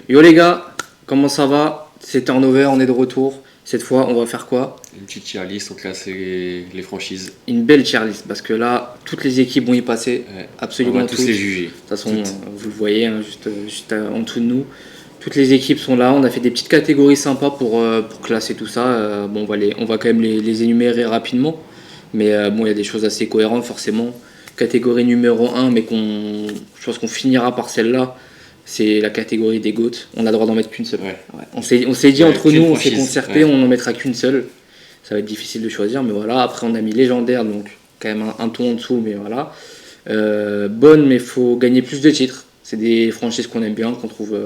Yo les gars, comment ça va? C'est turnover, on est de retour. Cette fois, on va faire quoi? Une petite tier list, on classe les franchises. Une belle tier list, parce que là, toutes les équipes vont y passer. Ouais. On Absolument va tous toutes. les De juger. toute façon, Toutes. vous le voyez, hein, juste en dessous de nous. Toutes les équipes sont là. On a fait des petites catégories sympas pour classer tout ça. Bon, on va quand même les énumérer rapidement. Mais bon, il y a des choses assez cohérentes, forcément. Catégorie numéro 1, mais je pense qu'on finira par celle-là. C'est la catégorie des GOAT. On a le droit d'en mettre qu'une seule. Ouais. Ouais. On s'est dit Ouais, entre qu'une nous, on s'est franchise. concerté, Ouais. on n'en mettra qu'une seule. Ça va être difficile de choisir, mais voilà. Après, on a mis légendaire, donc quand même un ton en dessous, mais voilà. Bonne, mais il faut gagner plus de titres. C'est des franchises qu'on aime bien, qu'on trouve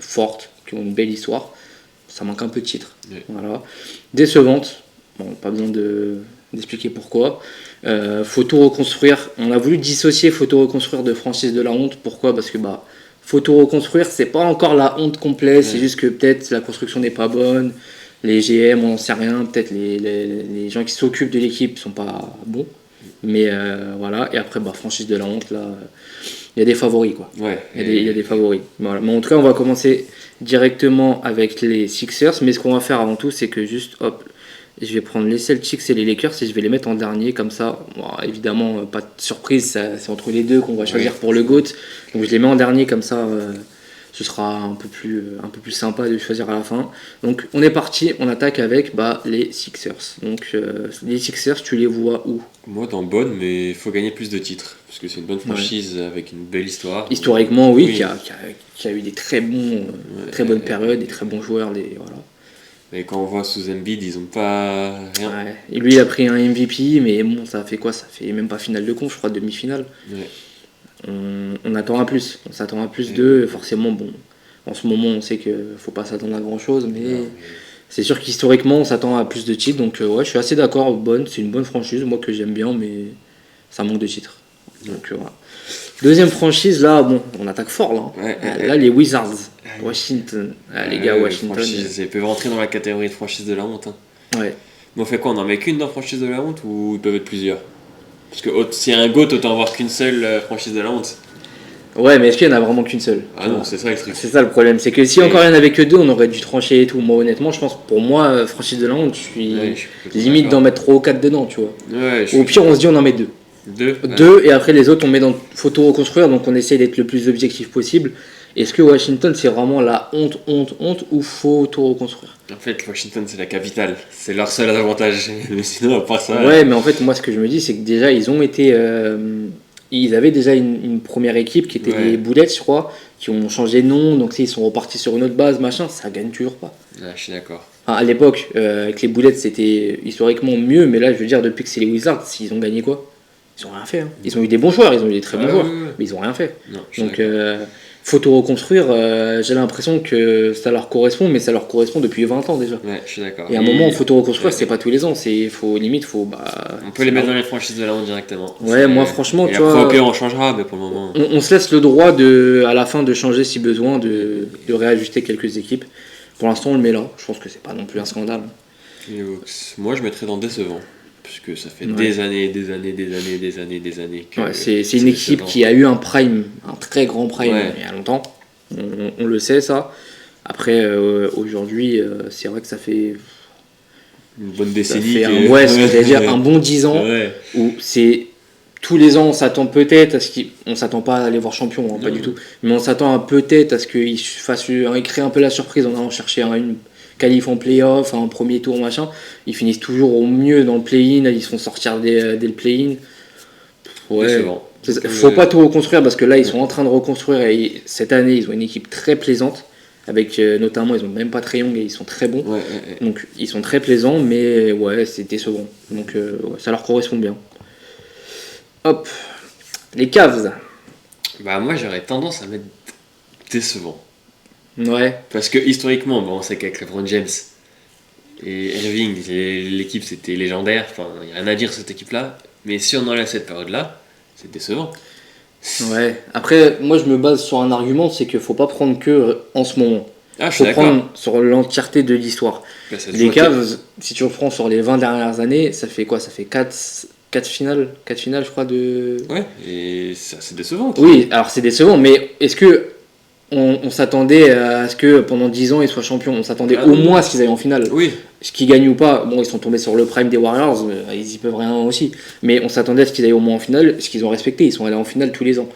fortes, qui ont une belle histoire. Ça manque un peu de titres. Ouais. Voilà. Décevante. Bon, pas besoin d'expliquer pourquoi. Faut tout reconstruire. On a voulu dissocier faut tout reconstruire de franchise de la honte. Pourquoi? Parce que faut tout reconstruire, c'est pas encore la honte complète, c'est juste que peut-être la construction n'est pas bonne, les GM, on n'en sait rien, peut-être les gens qui s'occupent de l'équipe sont pas bons. Mais voilà, et après, franchise de la honte, là, il y a des favoris, quoi. Ouais. Il y a des favoris. Voilà. Mais en tout cas, on va commencer directement avec les Sixers. Mais ce qu'on va faire avant tout, c'est que juste, hop, je vais prendre les Celtics et les Lakers et je vais les mettre en dernier. Comme ça, bon, évidemment, pas de surprise, c'est entre les deux qu'on va choisir pour le GOAT. Donc je les mets en dernier, comme ça, ce sera un peu plus sympa de choisir à la fin. Donc on est parti, on attaque avec les Sixers. Donc les Sixers, tu les vois où? Moi, dans bonne, mais il faut gagner plus de titres. Parce que c'est une bonne franchise avec une belle histoire. Historiquement, oui, Oui. qui a eu des très bonnes périodes, des très bons joueurs. Voilà. Mais quand on voit sous Embiid, ils ont pas rien. Ouais. Et lui, il a pris un MVP, mais bon, ça fait quoi? Ça fait même pas finale de conf, je crois, demi-finale. Ouais. On attend à plus. On s'attend à plus d'eux. Forcément, bon, en ce moment, on sait qu'il faut pas s'attendre à grand-chose, mais Non, c'est sûr qu'historiquement, on s'attend à plus de titres. Donc, ouais, je suis assez d'accord. Bonne, c'est une bonne franchise, moi que j'aime bien, mais ça manque de titres. Donc, voilà. Deuxième franchise, là, bon, on attaque fort, là. Là, les Wizards, Washington. Les gars, Washington. Franchise, ils peuvent rentrer dans la catégorie de franchise de la honte. Hein. Ouais. Mais on fait quoi? On en met qu'une dans franchise de la honte ou ils peuvent être plusieurs? Parce que s'il y a un GOAT, autant avoir qu'une seule franchise de la honte. Ouais, mais est-ce qu'il y en a vraiment qu'une seule? Ah non, c'est ça le truc. C'est ça le problème, c'est que si encore il y en avait que deux, on aurait dû trancher et tout. Moi, honnêtement, je pense pour moi, franchise de la honte, je suis limite d'accord. d'en mettre 3 ou 4 dedans, tu vois. Ouais, Au pire, on se dit on en met deux. Deux, et après les autres, on met dans photo reconstruire, donc on essaye d'être le plus objectif possible. Est-ce que Washington, c'est vraiment la honte, ou faut tout reconstruire? En fait, Washington, c'est la capitale. C'est leur seul avantage. Mais sinon, à part ça. Ouais, mais en fait, moi, ce que je me dis, c'est que déjà, ils avaient déjà une première équipe qui était les Bullets, je crois, qui ont changé de nom, donc ils sont repartis sur une autre base, machin, ça gagne toujours pas. Ouais, je suis d'accord. Enfin, à l'époque, avec les Bullets, c'était historiquement mieux, mais là, je veux dire, depuis que c'est les Wizards, ils ont gagné quoi? Ils ont rien fait. Hein. Ils ont eu des bons joueurs, ils ont eu des très bons joueurs, mais ils ont rien fait. Non, donc, faut tout reconstruire. J'ai l'impression que ça leur correspond, mais ça leur correspond depuis 20 ans déjà. Ouais, je suis d'accord. Et à un moment, faut tout reconstruire, c'est pas tous les ans. On peut les mettre dans les franchises de la honte directement. Ouais, moi, franchement, et tu après, vois. au pire, on changera, mais pour le moment. On se laisse le droit à la fin de changer si besoin, de réajuster quelques équipes. Pour l'instant, on le met là. Je pense que c'est pas non plus un scandale. Moi, je mettrais dans décevant. Puisque ça fait des années que. Ouais, c'est une équipe qui a eu un prime, un très grand prime il y a longtemps. On le sait, ça. Après, aujourd'hui, c'est vrai que ça fait. Une bonne décennie. Ce que j'allais dire, un bon 10 ans. Où c'est. Tous les ans, on s'attend peut-être à ce qu'ils. On s'attend pas à les voir champions, hein, pas du tout. Mais on s'attend peut-être à ce qu'ils créent un peu la surprise en allant chercher une qualif en play-off, un premier tour, machin. Ils finissent toujours au mieux dans le play-in, ils se font sortir dès le play-in. Ouais. Faut pas tout reconstruire parce que là, ils sont en train de reconstruire et cette année, ils ont une équipe très plaisante. Avec notamment, ils ont même pas très young et ils sont très bons. Donc, ils sont très plaisants, mais ouais, c'est décevant. Donc, ça leur correspond bien. Hop, les Cavs. Moi, j'aurais tendance à mettre décevant. Ouais. Parce que historiquement, on sait qu'avec LeBron James et Irving, l'équipe c'était légendaire. Enfin, il n'y a rien à dire sur cette équipe-là. Mais si on enlève cette période-là, c'est décevant. Ouais. Après, moi, je me base sur un argument, c'est qu'il faut pas prendre que en ce moment. Ah, je suis d'accord. Prendre sur l'entièreté de l'histoire. Les Cavs, si tu reprends sur les 20 dernières années, ça fait quoi? Ça fait 4 finales, je crois, de. Ouais, et c'est assez décevant. Oui, alors c'est décevant, mais est-ce que on s'attendait à ce que pendant 10 ans ils soient champions. On s'attendait au moins à ce qu'ils aillent en finale. Oui. Ce qu'ils gagnent ou pas, bon, ils sont tombés sur le prime des Warriors, ils y peuvent rien aussi. Mais on s'attendait à ce qu'ils aillent au moins en finale, ce qu'ils ont respecté. Ils sont allés en finale tous les ans.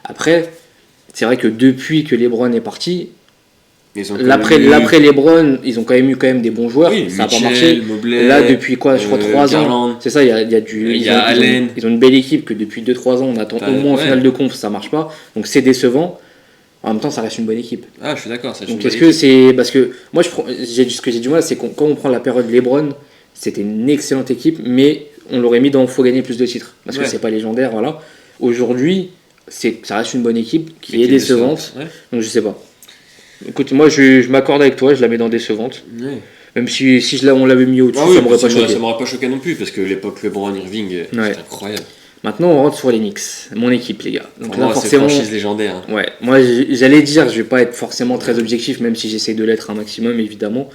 Après, c'est vrai que depuis que LeBron est parti, l'après LeBron, ils ont quand même eu des bons joueurs. Oui, ça n'a pas Mitchell, marché. Mobley, là, depuis quoi, je crois 3 Garland. ans. C'est ça, il y a du. Il y a Allen. Ils ont une belle équipe que depuis 2-3 ans, on attend au moins en finale de conf, ça marche pas. Donc c'est décevant. En même temps, ça reste une bonne équipe. Ah, je suis d'accord. Donc est-ce que c'est. Parce que moi, ce que j'ai du mal, c'est quand on prend la période LeBron, c'était une excellente équipe, mais on l'aurait mis dans faut gagner plus de titres. Parce que c'est pas légendaire, voilà. Aujourd'hui, ça reste une bonne équipe qui est décevante. Donc je sais pas. Écoute, moi je m'accorde avec toi, je la mets dans décevante. Ouais. Même si on l'avait mis au-dessus, ça m'aurait pas choqué. Ça m'aurait pas choqué non plus, parce que l'époque LeBron Irving, c'était incroyable. Maintenant, on rentre sur les Knicks, mon équipe, les gars. Donc là, forcément, c'est franchise légendaire. Ouais, moi j'allais dire, je vais pas être forcément très objectif, même si j'essaie de l'être un maximum, évidemment.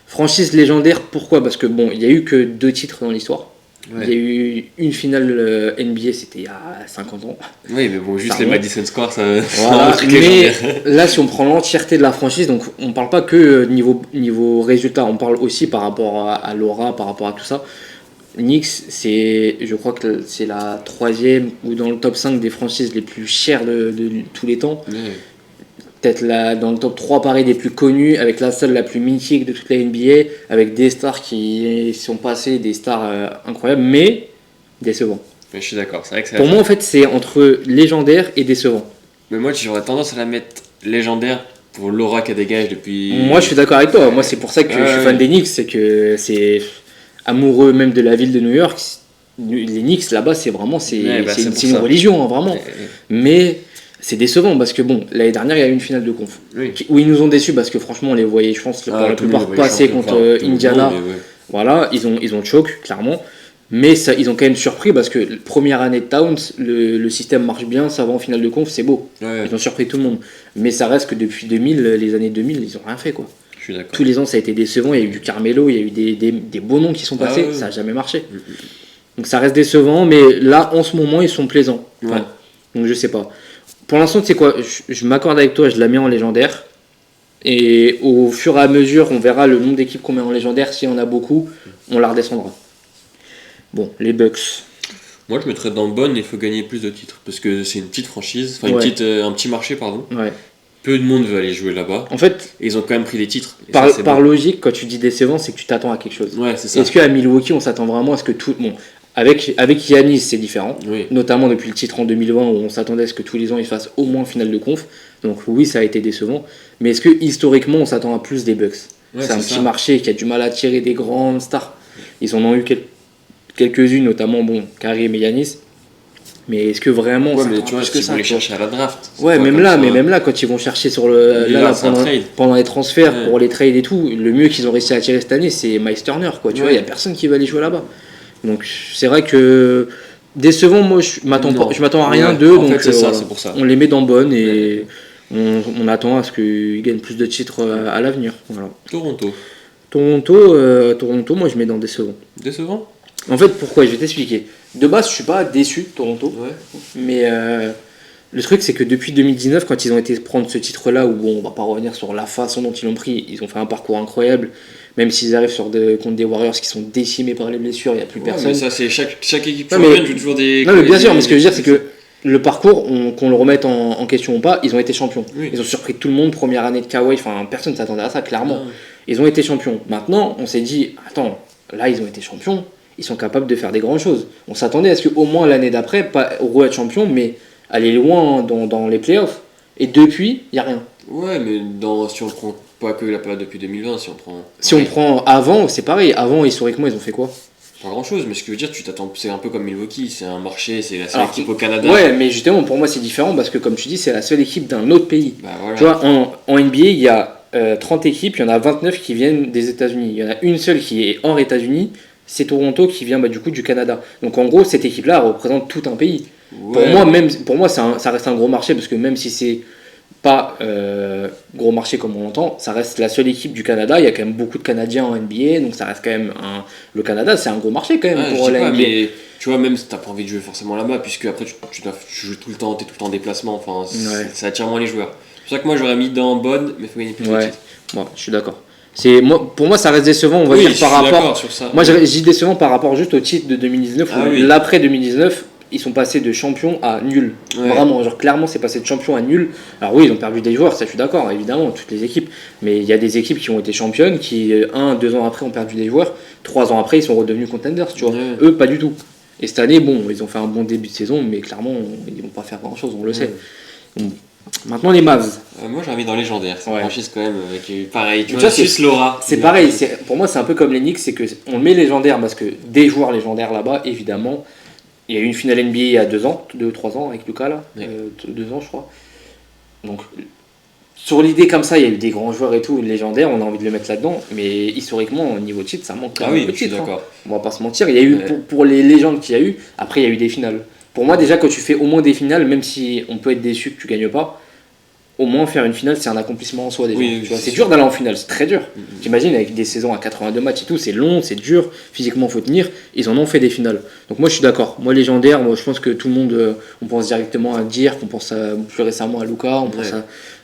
Franchise légendaire, pourquoi ? Parce que bon, il y a eu que 2 titres dans l'histoire. Ouais. Il y a eu une finale NBA, c'était il y a 50 ans. Oui, mais bon, juste les Madison Square, ça. Voilà, mais là, si on prend l'entièreté de la franchise, donc on parle pas que niveau résultat, on parle aussi par rapport à l'aura, par rapport à tout ça. Knicks, je crois que c'est la 3e ou dans le top 5 des franchises les plus chères de tous les temps. Ouais. Peut-être dans le top 3 pareil des plus connus, avec la salle la plus mythique de toute la NBA, avec des stars qui sont passées, des stars incroyables, mais décevants. Mais je suis d'accord, c'est vrai que pour moi en fait c'est entre légendaire et décevant. Mais moi j'aurais tendance à la mettre légendaire pour l'aura qu'elle dégage depuis... Moi je suis d'accord avec toi, moi c'est pour ça que je suis fan des Knicks, c'est que c'est amoureux même de la ville de New York. Les Knicks là-bas c'est vraiment c'est une religion hein, vraiment. Mais c'est décevant parce que bon, l'année dernière il y a eu une finale de conf où ils nous ont déçus parce que franchement on les voyait, je pense, pour la plupart passer contre Indiana. Voilà, ils ont choke clairement, mais ça, ils ont quand même surpris parce que première année de Towns, le système marche bien, ça va en finale de conf, c'est beau. Ils ont surpris tout le monde, mais ça reste que depuis 2000, les années 2000, ils ont rien fait quoi. Je suis d'accord. Tous les ans ça a été décevant, il y a eu du Carmelo, il y a eu des beaux noms qui sont passés, ça a jamais marché. Donc ça reste décevant, mais là en ce moment ils sont plaisants. Enfin, donc je sais pas. Pour l'instant, tu sais quoi, je m'accorde avec toi, je la mets en légendaire. Et au fur et à mesure, on verra le nombre d'équipes qu'on met en légendaire. S'il y en a beaucoup, on la redescendra. Bon, les Bucks. Moi, je mettrais dans bonne, il faut gagner plus de titres. Parce que c'est une petite franchise, enfin un petit marché, pardon. Ouais. Peu de monde veut aller jouer là-bas. En fait, et ils ont quand même pris des titres. Par logique, quand tu dis décevant, c'est que tu t'attends à quelque chose. Ouais, c'est ça. Est-ce qu'à Milwaukee, on s'attend vraiment à ce que tout... Bon, avec Giannis, c'est différent, notamment depuis le titre en 2020 où on s'attendait à ce que tous les ans ils fassent au moins finale de conf. Donc oui, ça a été décevant. Mais est-ce que historiquement on s'attend à plus des Bucks ? C'est un petit marché qui a du mal à attirer des grandes stars. Ils en ont eu quelques-unes, notamment Karim et Giannis. Mais est-ce que vraiment mais tu vois, est-ce qu'ils vont les chercher à la draft ? Ouais, même là, quand ils vont chercher sur pendant les transferts pour les trades et tout, le mieux qu'ils ont réussi à attirer cette année, c'est Miles Turner, quoi. Tu vois, il y a personne qui va aller jouer là-bas. Donc c'est vrai que décevant, moi je m'attends à rien d'eux, donc c'est pour ça. On les met dans bonne et on attend à ce qu'ils gagnent plus de titres à l'avenir. Voilà. Toronto, moi je mets dans décevant. Décevant ? En fait, pourquoi ? Je vais t'expliquer. De base, je suis pas déçu de Toronto, mais le truc c'est que depuis 2019, quand ils ont été prendre ce titre-là, où on va pas revenir sur la façon dont ils l'ont pris, ils ont fait un parcours incroyable. Même s'ils arrivent contre des Warriors qui sont décimés par les blessures, il n'y a plus personne. Mais ça, c'est chaque équipe joue toujours des. Non, mais bien sûr, mais ce que je veux dire, c'est que le parcours, qu'on le remette en question ou pas, ils ont été champions. Oui. Ils ont surpris tout le monde, première année de Kawhi, personne ne s'attendait à ça, clairement. Non. Ils ont été champions. Maintenant, on s'est dit, attends, là, ils ont été champions, ils sont capables de faire des grandes choses. On s'attendait à ce qu'au moins l'année d'après, pas être champion, mais aller loin dans les playoffs. Et depuis, il n'y a rien. Ouais, mais si on prend pas que la période depuis 2020, si on prend avant, c'est pareil. Avant, historiquement, ils ont fait quoi ? Pas grand chose, mais ce que je veux dire, tu t'attends, c'est un peu comme Milwaukee, c'est un marché, c'est la seule équipe au Canada. Ouais, mais justement, pour moi, c'est différent parce que, comme tu dis, c'est la seule équipe d'un autre pays. Tu vois, en NBA, il y a 30 équipes, il y en a 29 qui viennent des États-Unis. Il y en a une seule qui est hors États-Unis, c'est Toronto qui vient du coup du Canada. Donc en gros, cette équipe-là représente tout un pays. Ouais. Pour moi, ça reste un gros marché parce que même si c'est pas gros marché comme on l'entend, ça reste la seule équipe du Canada. Il y a quand même beaucoup de Canadiens en NBA, donc ça reste quand même le Canada, c'est un gros marché quand même pour la NBA. Mais tu vois, même si t'as pas envie de jouer forcément là-bas, puisque après tu joues tout le temps, t'es tout le temps en déplacement, ça attire moins les joueurs. C'est pour ça que moi j'aurais mis dans bonne, mais il faut gagner plus de titres. Ouais, je suis d'accord. Pour moi, ça reste décevant, on va dire, par rapport. Sur ça. Moi, je dis décevant par rapport juste au titre de 2019. L'après 2019, ils sont passés de champion à nul. Ouais. Vraiment, genre clairement, c'est passé de champion à nul. Alors oui, ils ont perdu des joueurs, ça je suis d'accord, évidemment, toutes les équipes. Mais il y a des équipes qui ont été championnes, qui 2 ans après ont perdu des joueurs. 3 ans après, ils sont redevenus contenders, tu vois. Ouais. Eux, pas du tout. Et cette année, bon, ils ont fait un bon début de saison, mais clairement, ils vont pas faire grand-chose, on le sait. Bon. Maintenant, les Mavs. Moi, j'aurais mis dans légendaire. C'est une franchise quand même avec pareil. Tu vois, juste l'aura. C'est pareil. Pour moi, c'est un peu comme les Knicks, c'est qu'on met légendaire parce que des joueurs légendaires là-bas, évidemment. Il y a eu une finale NBA il y a 2 ans, 2 ou 3 ans avec Lucas là, 2 ans je crois. Donc sur l'idée comme ça, il y a eu des grands joueurs et tout, légendaires, on a envie de le mettre là-dedans, mais historiquement au niveau titre, ça manque un peu de titre. D'accord. On va pas se mentir, il y a eu pour les légendes qu'il y a eu, après il y a eu des finales. Pour moi déjà quand tu fais au moins des finales, même si on peut être déçu que tu gagnes pas, au moins faire une finale c'est un accomplissement en soi déjà. Tu vois, c'est dur d'aller en finale, c'est très dur. T'imagines avec des saisons à 82 matchs et tout, c'est long, c'est dur, physiquement faut tenir, ils en ont fait des finales. Donc moi je suis d'accord, moi légendaire, moi je pense que tout le monde, on pense directement à Dirk, on pense plus récemment à Luka,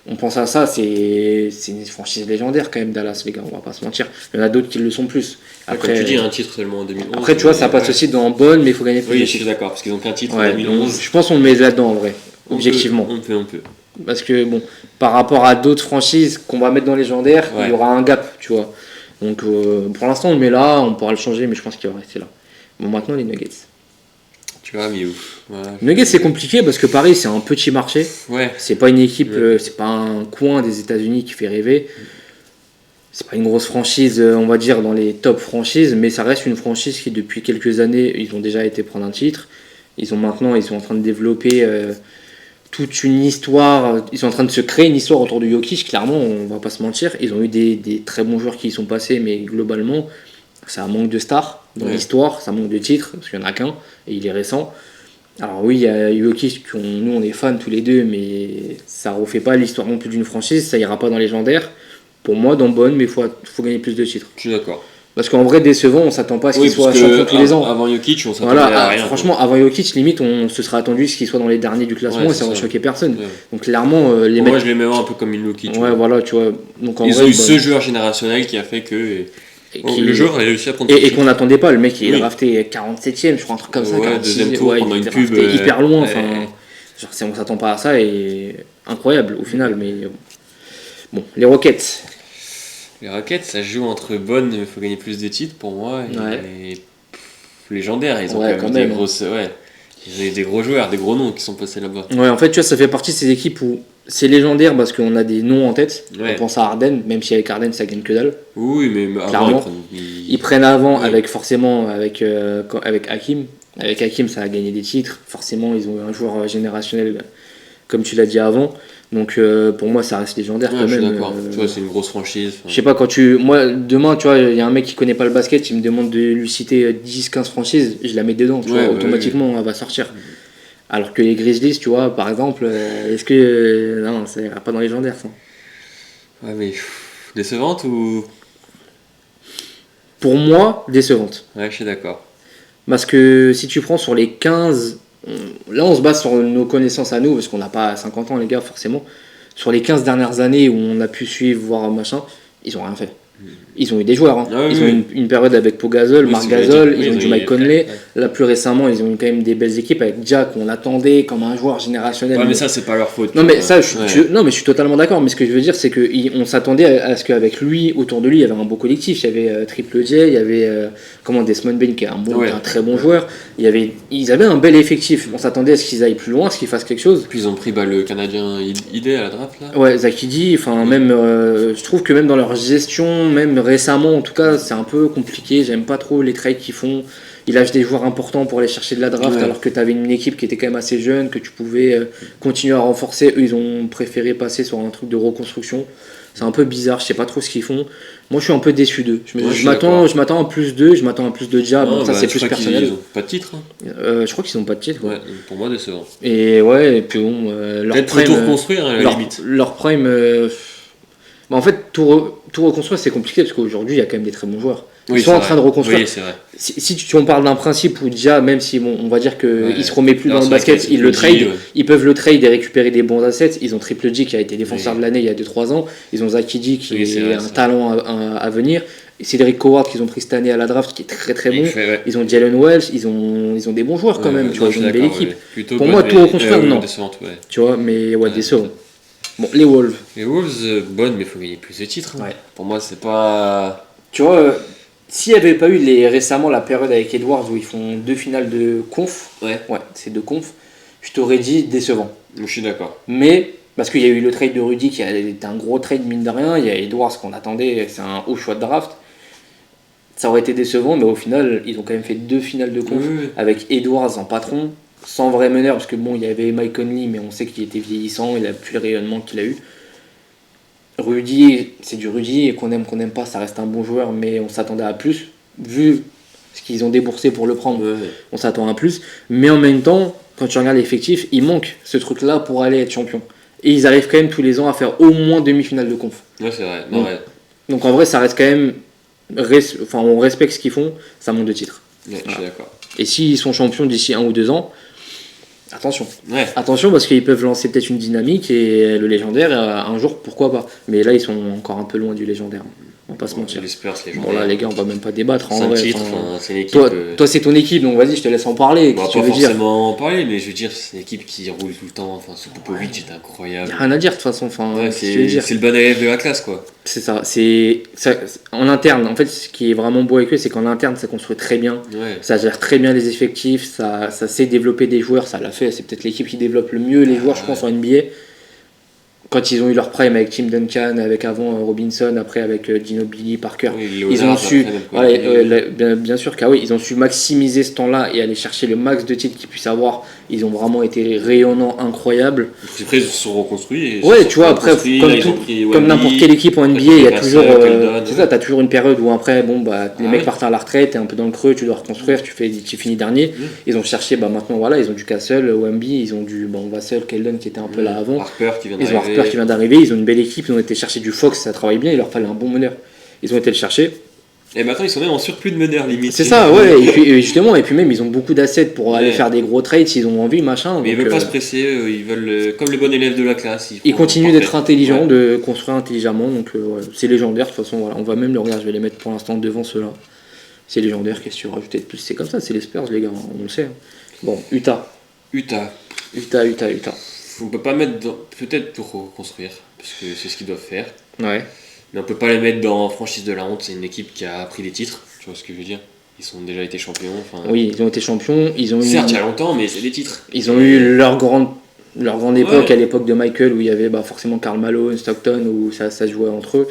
on pense à ça, c'est une franchise légendaire quand même Dallas les gars, on va pas se mentir. Il y en a d'autres qui le sont plus. Après, comme tu dis, un titre seulement en 2011. Après tu vois, ça passe aussi dans bonne, mais il faut gagner plus. Oui, je suis d'accord, parce qu'ils ont qu'un titre en 2011. Je pense qu'on le met là-dedans en vrai, objectivement. On peut. Parce que bon, par rapport à d'autres franchises qu'on va mettre dans légendaire, il y aura un gap, tu vois. Donc pour l'instant on le met là, on pourra le changer, mais je pense qu'il va rester là. Bon, maintenant les Nuggets. Tu vois, mais Les Nuggets c'est compliqué parce que Paris c'est un petit marché. Ouais. C'est pas une équipe, c'est pas un coin des États-Unis qui fait rêver. C'est pas une grosse franchise, on va dire, dans les top franchises, mais ça reste une franchise qui depuis quelques années, ils ont déjà été prendre un titre. Ils sont en train de développer toute une histoire, ils sont en train de se créer une histoire autour de Jokic, clairement, on va pas se mentir. Ils ont eu des très bons joueurs qui y sont passés, mais globalement, c'est un manque de stars dans l'histoire, ça manque de titres, parce qu'il n'y en a qu'un, et il est récent. Alors oui, il y a Jokic, nous on est fans tous les deux, mais ça refait pas l'histoire non plus d'une franchise, ça ira pas dans légendaire. Pour moi, dans bonne, mais il faut gagner plus de titres. Je suis d'accord. Parce qu'en vrai, décevant, on s'attend pas à ce qu'il soit champion tous les ans. Avant Jokic, on s'attendait à rien. Franchement, avant Jokic, limite, on se serait attendu à ce qu'il soit dans les derniers du classement et ça va choquer personne. Ouais. Donc clairement, moi, je les mets un peu comme une Jokic. Ouais, voilà, tu vois. Donc, ils ont eu ce joueur générationnel qui a fait que le joueur a réussi à prendre et qu'on n'attendait pas. Le mec, il est drafté 47ème, je crois, un truc comme ça. Deuxième tour, pendant une pub. Hyper loin. Genre, on s'attend pas à ça et incroyable au final. Mais bon, les Rockets. Les Rockets, ça joue entre bonnes, il faut gagner plus de titres pour moi, et légendaires. Ils ont quand même des grosses. Ils ont des gros joueurs, des gros noms qui sont passés là-bas. Ouais, en fait, tu vois, ça fait partie de ces équipes où c'est légendaire parce qu'on a des noms en tête. On pense à Harden, même si avec Harden, ça gagne que dalle. Oui, mais clairement, ils prennent avant avec Hakim. Avec Hakim, ça a gagné des titres. Forcément, ils ont eu un joueur générationnel, comme tu l'as dit avant. Donc pour moi ça reste légendaire quand même. Je suis d'accord. Tu vois, c'est une grosse franchise. Je sais pas, moi demain, tu vois, il y a un mec qui connaît pas le basket, il me demande de lui citer 10-15 franchises, je la mets dedans, tu vois, automatiquement elle va sortir. Alors que les Grizzlies, tu vois, par exemple, est-ce que non, ça ira pas dans légendaire ça. Ouais, mais décevante ou pour moi, décevante. Ouais, je suis d'accord. Parce que si tu prends sur les 15 là on se base sur nos connaissances à nous parce qu'on n'a pas 50 ans les gars forcément, sur les 15 dernières années où on a pu suivre voir machin, ils ont rien fait. Ils ont eu des joueurs, hein. Ils ont eu une période avec Pau Gasol, Marc Gasol, ils ont eu du Mike Conley. Là plus récemment ils ont eu quand même des belles équipes avec Jack, on l'attendait comme un joueur générationnel. Ouais, mais ça c'est pas leur faute. Non mais ça je suis totalement d'accord, mais ce que je veux dire c'est qu'on s'attendait à ce qu'avec lui, autour de lui, il y avait un beau collectif, il y avait Triple J, il y avait Desmond Bain qui est un très bon joueur, ils avaient un bel effectif, on s'attendait à ce qu'ils aillent plus loin, à ce qu'ils fassent quelque chose. Puis ils ont pris le Canadien idée à la draft là. Ouais, Zach Edey, même je trouve que même dans leur gestion, même récemment en tout cas, c'est un peu compliqué, j'aime pas trop les trades qu'ils font. Ils lâchent des joueurs importants pour aller chercher de la draft alors que tu avais une équipe qui était quand même assez jeune, que tu pouvais continuer à renforcer. Eux, ils ont préféré passer sur un truc de reconstruction. C'est un peu bizarre, je sais pas trop ce qu'ils font. Moi, je suis un peu déçu d'eux. Je m'attends à plus d'eux, je m'attends à plus de Dia. Bon, ça, c'est plus personnel. Ils ont pas de titre. Je crois qu'ils ont pas de titre. Ouais, pour moi, décevant. Et et puis bon, leur prime. Tout reconstruire, à la limite. Leur prime. En fait, tout reconstruire, c'est compliqué parce qu'aujourd'hui, il y a quand même des très bons joueurs. Ils sont en train de reconstruire. Oui, c'est vrai. Si on parle d'un principe où déjà, même si on va dire qu'il ne se remet plus dans le basket, ils le trade, ils peuvent le trade et récupérer des bons assets. Ils ont Triple J qui a été défenseur de l'année il y a 2-3 ans. Ils ont Zakidi qui est un talent à venir. Cédric Howard qu'ils ont pris cette année à la draft qui est très très bon. Ils ont Jalen Wells, ils ont des bons joueurs quand même. Tu vois, ils ont une belle équipe. Pour moi, tout reconstruire, non. Tu vois, mais décevant. Bon, les Wolves. Les Wolves, bonnes, mais il faut gagner plus de titres. Pour moi, c'est pas. Tu vois. S'il n'y avait pas eu récemment la période avec Edwards où ils font 2 finales de conf, c'est 2 conf, je t'aurais dit décevant. Je suis d'accord. Mais, parce qu'il y a eu le trade de Rudy qui a été un gros trade mine de rien, il y a Edwards qu'on attendait, c'est un haut choix de draft. Ça aurait été décevant, mais au final, ils ont quand même fait 2 finales de conf avec Edwards en patron, sans vrai meneur, parce que bon, il y avait Mike Conley, mais on sait qu'il était vieillissant, il n'a plus le rayonnement qu'il a eu. Rudy, c'est du Rudy, et qu'on n'aime pas, ça reste un bon joueur, mais on s'attendait à plus. Vu ce qu'ils ont déboursé pour le prendre, on s'attend à plus. Mais en même temps, quand tu regardes l'effectif, il manque ce truc-là pour aller être champion. Et ils arrivent quand même tous les ans à faire au moins demi-finale de conf. Ouais, c'est vrai. Donc en vrai, ça reste quand même... on respecte ce qu'ils font, ça monte de titre. Ouais, je suis d'accord. Et s'ils sont champions d'ici 1 ou 2 ans, attention. Ouais. Attention parce qu'ils peuvent lancer peut-être une dynamique et le légendaire, un jour, pourquoi pas. Mais là, ils sont encore un peu loin du légendaire. On va pas se mentir. Les Spurs, légendaires. Bon là, les gars, on va même pas débattre. C'est un titre, c'est une équipe... Toi, c'est ton équipe, donc vas-y, je te laisse en parler. Pas forcément en parler, mais je veux dire, c'est une équipe qui roule tout le temps. Enfin, ce Popovic est incroyable. Y a rien à dire de toute façon. C'est le bon élève de la classe, quoi. C'est ça. En interne, en fait, ce qui est vraiment beau avec eux, c'est qu'en interne, ça construit très bien. Ça gère très bien les effectifs, ça sait développer des joueurs, ça l'a fait. C'est peut-être l'équipe qui développe le mieux les joueurs, je pense, en NBA. Quand ils ont eu leur prime avec Tim Duncan, avec avant Robinson, après avec Ginobili, Parker, ils ont su, bien sûr ils ont su maximiser ce temps-là et aller chercher le max de titres qu'ils puissent avoir. Ils ont vraiment été rayonnants, incroyables. Après, ils se sont reconstruits. Tu vois, après, comme n'importe quelle équipe en NBA, il y a toujours, t'as toujours une période où après, les mecs partent à la retraite, t'es un peu dans le creux, tu dois reconstruire, tu finis dernier. Ils ont cherché, maintenant ils ont du Castle, Wemby, ils ont du Vassell, Keldon qui était un peu là avant. Harper qui vient d'arriver, ils ont une belle équipe, ils ont été chercher du Fox, ça travaille bien, il leur fallait un bon meneur. Ils ont été le chercher. Et maintenant ils sont même en surplus de meneurs limite. C'est ça, et puis justement, et puis même ils ont beaucoup d'assets pour aller faire des gros trades s'ils ont envie, machin. Mais ils veulent pas se presser, ils veulent comme le bon élève de la classe. Ils continuent d'être intelligents, de construire intelligemment, donc c'est légendaire. De toute façon, on va même le regarder, je vais les mettre pour l'instant devant ceux-là. C'est légendaire, qu'est-ce que tu veux rajouter de plus? C'est comme ça, c'est les Spurs, les gars, on le sait. Bon, Utah. On peut pas mettre peut-être pour reconstruire, parce que c'est ce qu'ils doivent faire. Ouais. Mais on peut pas les mettre dans franchise de la honte, c'est une équipe qui a pris des titres, tu vois ce que je veux dire. Ils ont déjà été champions. Oui, ils ont été champions. Certes, il y a longtemps, mais c'est des titres. Ils ont eu leur grande époque, à l'époque de Michael, où il y avait forcément Karl Malone, Stockton, où ça se jouait entre eux.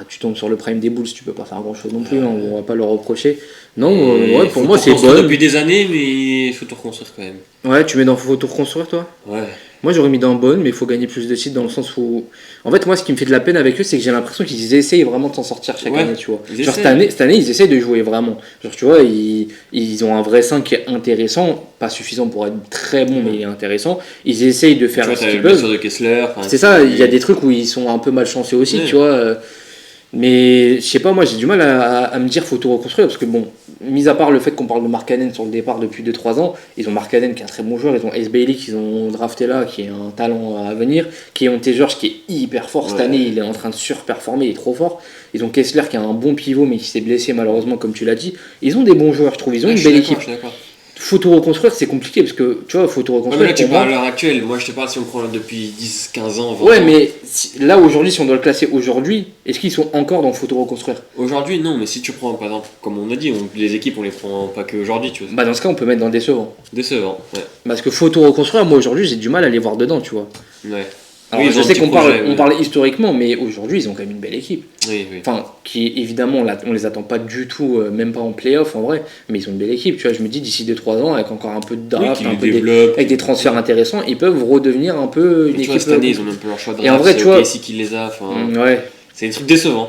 Tu tombes sur le prime des Bulls, tu peux pas faire grand chose non plus, on va pas leur reprocher. Non, pour moi c'est bon. Depuis des années, mais il faut tout reconstruire quand même. Ouais, tu mets dans faut tout reconstruire toi? Ouais. Moi j'aurais mis dans bonne, mais il faut gagner plus de titres dans le sens où. En fait, moi ce qui me fait de la peine avec eux, c'est que j'ai l'impression qu'ils essayent vraiment de s'en sortir chaque année, tu vois. Genre cette année, ils essayent de jouer vraiment. Genre, tu vois, ils ont un vrai 5 qui est intéressant, pas suffisant pour être très bon, mais intéressant. Ils essayent de faire ce qu'ils peuvent. De Kessler. C'est ça, il y a des trucs où ils sont un peu malchanceux aussi, tu vois. Mais je sais pas, moi j'ai du mal à me dire faut tout reconstruire parce que mis à part le fait qu'on parle de Markkanen sur le départ depuis 2-3 ans, ils ont Markkanen qui est un très bon joueur, ils ont Ace Bailey qu'ils ont drafté là qui est un talent à venir, qui ont T. George qui est hyper fort cette année, il est en train de surperformer, il est trop fort. Ils ont Kessler qui a un bon pivot mais qui s'est blessé malheureusement comme tu l'as dit. Ils ont des bons joueurs, je trouve, ils ont une belle équipe. Faut tout reconstruire, c'est compliqué parce que tu vois, faut tout reconstruire. Mais là, tu parles à l'heure actuelle, moi je te parle si on prend depuis 10-15 ans. 20 ouais, ans. mais là aujourd'hui, si on doit le classer aujourd'hui, est-ce qu'ils sont encore dans faut tout reconstruire? Aujourd'hui, non, mais si tu prends par exemple, comme on a dit, les équipes on les prend pas que aujourd'hui, tu vois. Dans ce cas, on peut mettre dans décevant. Décevant, ouais. Parce que faut tout reconstruire, moi aujourd'hui, j'ai du mal à les voir dedans, tu vois. Ouais. Alors, je sais qu'on parle historiquement, mais aujourd'hui, ils ont quand même une belle équipe. Oui. Enfin, qui évidemment, on les attend pas du tout, même pas en play-off en vrai, mais ils ont une belle équipe. Tu vois, je me dis d'ici 2-3 ans, avec encore un peu de draft, avec des transferts intéressants, ils peuvent redevenir un peu une équipe. Cette année, ils ont même plus leur choix de draft. Et en vrai, tu vois, c'est qui les a. Ouais. C'est des trucs décevants,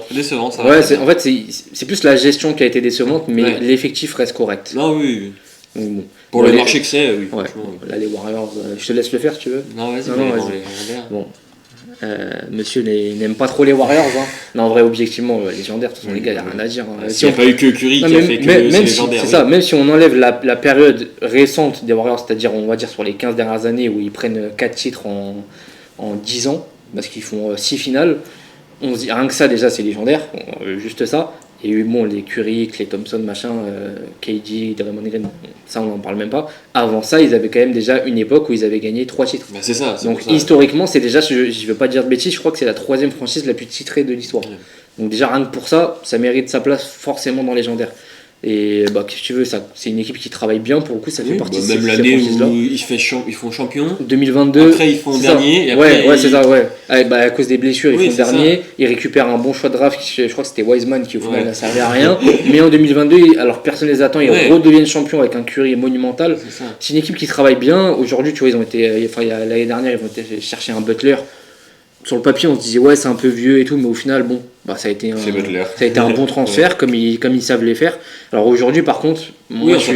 ça. Ouais, en fait, c'est plus la gestion qui a été décevante, mais l'effectif reste correct. Non, oui. Bon. Pour le marché que c'est, oui. Ouais. Là, les Warriors, je te laisse le faire si tu veux. Non, vas-y. Bon. Monsieur n'aime pas trop les Warriors. Hein. Non, en vrai, objectivement, légendaire, de toute façon, les gars, il n'y a rien à dire. Hein. S'il n'y a pas eu que Curry qui a fait que c'est légendaire. C'est ça, même si on enlève la période récente des Warriors, c'est-à-dire, on va dire, sur les 15 dernières années où ils prennent 4 titres en 10 ans, parce qu'ils font 6 finales, on se dit rien que ça, déjà, c'est légendaire, juste ça. Il y a eu les Curry, Klay Thompson, machin, KD, Draymond Green, ça on n'en parle même pas. Avant ça, ils avaient quand même déjà une époque où ils avaient gagné 3 titres. Bah c'est ça. Donc historiquement, c'est déjà, je ne veux pas dire de bêtises, je crois que c'est la 3e franchise la plus titrée de l'histoire. Ouais. Donc déjà rien que pour ça, ça mérite sa place forcément dans légendaire. Et qu'est-ce que tu veux, c'est une équipe qui travaille bien, pour le coup, ça fait partie de même l'année où ils font champion. 2022. Après, ils font dernier. Et après, c'est ça, ouais. À cause des blessures, ils font dernier. Ils récupèrent un bon choix de draft, je crois que c'était Wiseman, qui au final n'a servi à rien. Mais en 2022, alors personne ne les attend, ils redeviennent champions avec un Curry monumental. C'est une équipe qui travaille bien. Aujourd'hui, tu vois, l'année dernière, ils vont chercher un Butler. Sur le papier, on se disait ouais, c'est un peu vieux et tout, mais au final, ça a été un bon transfert comme ils savent les faire. Alors aujourd'hui, par contre, moi je